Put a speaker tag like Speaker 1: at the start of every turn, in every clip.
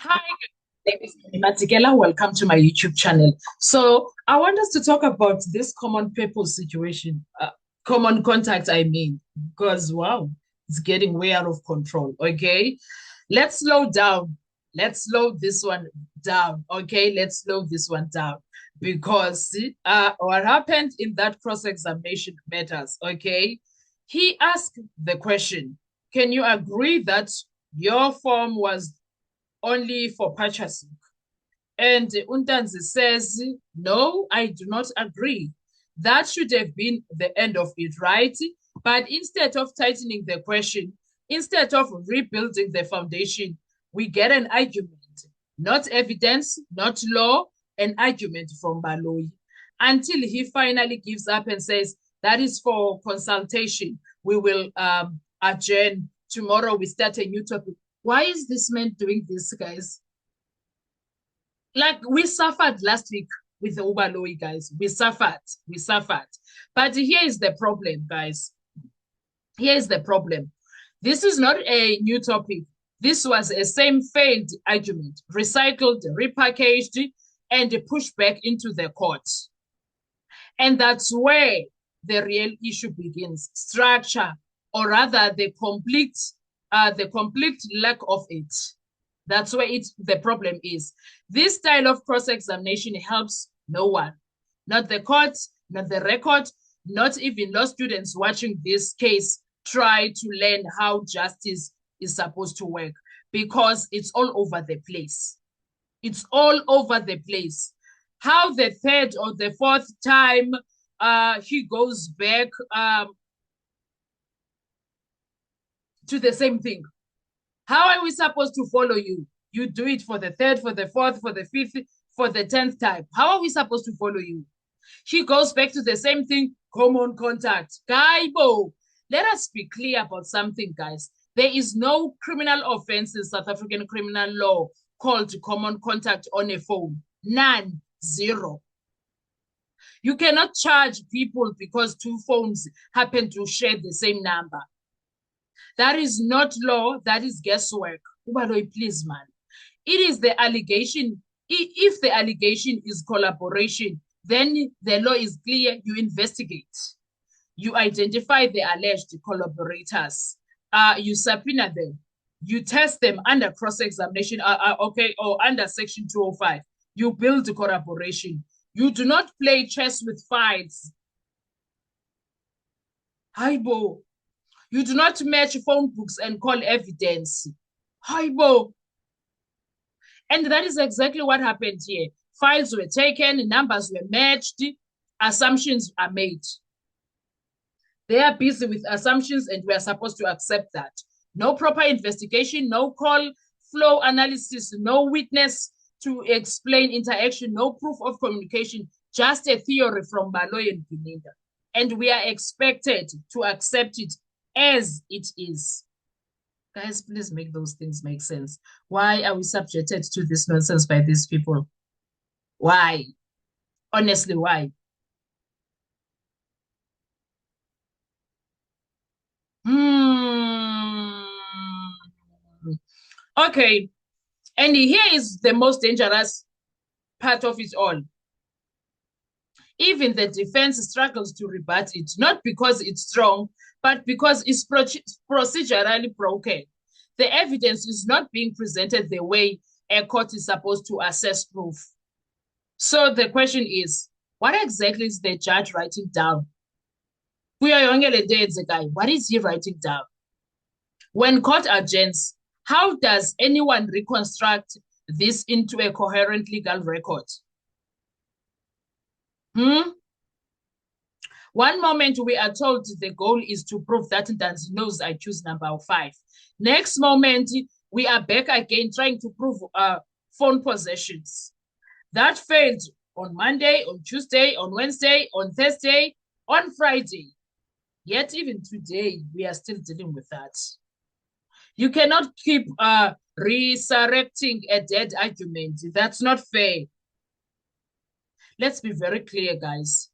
Speaker 1: Hi, my name is Matikela. Welcome to my YouTube channel. So I want us to talk about this common people situation, common contact, I mean, because wow, it's getting way out of control. Okay, let's slow down. Let's slow this one down. Okay, let's slow this one down because what happened in that cross-examination matters. Okay, he asked the question, can you agree that your form was only for purchasing? And Untanzi says, no, I do not agree. That should have been the end of it, right? But instead of tightening the question, instead of rebuilding the foundation, we get an argument. Not evidence, not law, an argument from Baloyi. Until he finally gives up and says, that is for consultation. We will adjourn. Tomorrow we start a new topic. Why is this man doing this, guys? Like we suffered last week with the Ubaloyi, guys. We suffered. We suffered. But here is the problem, guys. Here is the problem. This is not a new topic. This was a same failed argument, recycled, repackaged, and pushed back into the court. And that's where the real issue begins. Structure, or rather the complete lack of it. That's where the problem is. This style of cross-examination helps no one, not the court, not the record, not even law students watching this case try to learn how justice is supposed to work, because it's all over the place. It's all over the place. How the third or the fourth time he goes back to the same thing. How are we supposed to follow you? You do it for the third, for the fourth, for the fifth, for the 10th time. How are we supposed to follow you? He goes back to the same thing, common contact. Gaibo, let us be clear about something, guys. There is no criminal offense in South African criminal law called common contact on a phone. None. Zero. You cannot charge people because two phones happen to share the same number. That is not law. That is guesswork. Ubaloyi, please, man. It is the allegation. If the allegation is collaboration, then the law is clear. You investigate. You identify the alleged collaborators. You subpoena them. You test them under cross-examination, okay, or under Section 205. You build corroboration. You do not play chess with files. Haibo. You do not match phone books and call evidence. Haibo. And that is exactly what happened here. Files were taken, numbers were matched, assumptions are made. They are busy with assumptions, and we are supposed to accept that. No proper investigation, no call flow analysis, no witness to explain interaction, no proof of communication, just a theory from Baloyi and Giniga. And we are expected to accept it as it is. Guys, please make those things make sense. Why are we subjected to this nonsense by these people? Why? Honestly, why? Hmm. Okay. And here is the most dangerous part of it all. Even the defense struggles to rebut it, not because it's strong, but because it's procedurally broken. The evidence is not being presented the way a court is supposed to assess proof. So the question is, what exactly is the judge writing down? What is he writing down? When court adjourns, how does anyone reconstruct this into a coherent legal record? One moment we are told the goal is to prove that Ntanzi knows I choose number 5. Next moment, we are back again trying to prove phone possessions. That failed on Monday, on Tuesday, on Wednesday, on Thursday, on Friday. Yet even today, we are still dealing with that. You cannot keep resurrecting a dead argument. That's not fair. Let's be very clear, guys.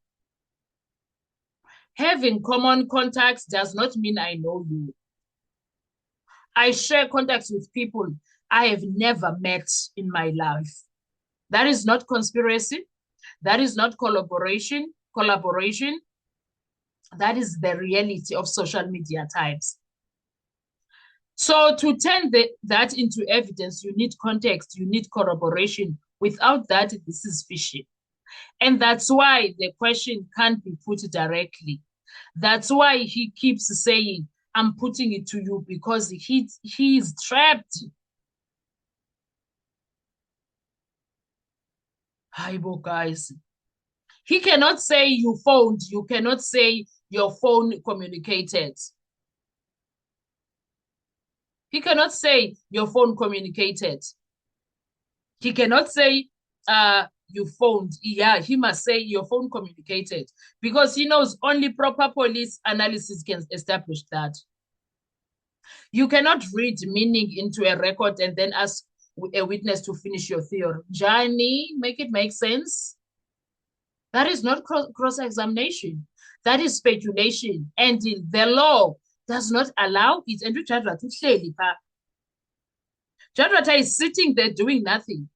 Speaker 1: Having common contacts does not mean I know you. I share contacts with people. I have never met in my life. That is not conspiracy. That is not collaboration. That is the reality of social media times. So to turn that into evidence, you need context, you need corroboration. Without that, this is fishy. And that's why the question can't be put directly. That's why he keeps saying, I'm putting it to you because he is trapped. Hibo guys. He cannot say you phoned. You cannot say your phone communicated. He cannot say your phone communicated. He cannot say you phoned. Yeah, he must say your phone communicated because he knows only proper police analysis can establish that. You cannot read meaning into a record and then ask a witness to finish your theory. Johnny, make it make sense. That is not cross-examination. That is speculation. And the law does not allow it. And Jadrata is sitting there doing nothing.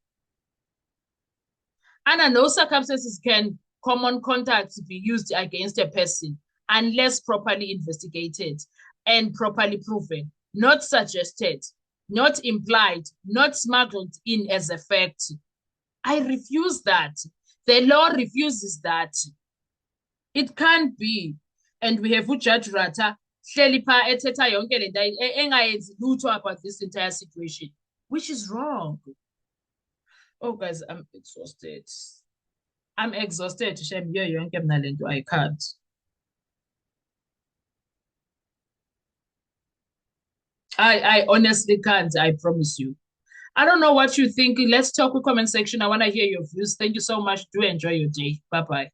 Speaker 1: Under no circumstances can common contact be used against a person unless properly investigated and properly proven, not suggested, not implied, not smuggled in as a fact. I refuse that. The law refuses that. It can't be. And we have Judge Rata about this entire situation, which is wrong. Oh, guys, I'm exhausted. I'm exhausted. I can't. I honestly can't. I promise you. I don't know what you think. Let's talk with comment section. I want to hear your views. Thank you so much. Do enjoy your day. Bye bye.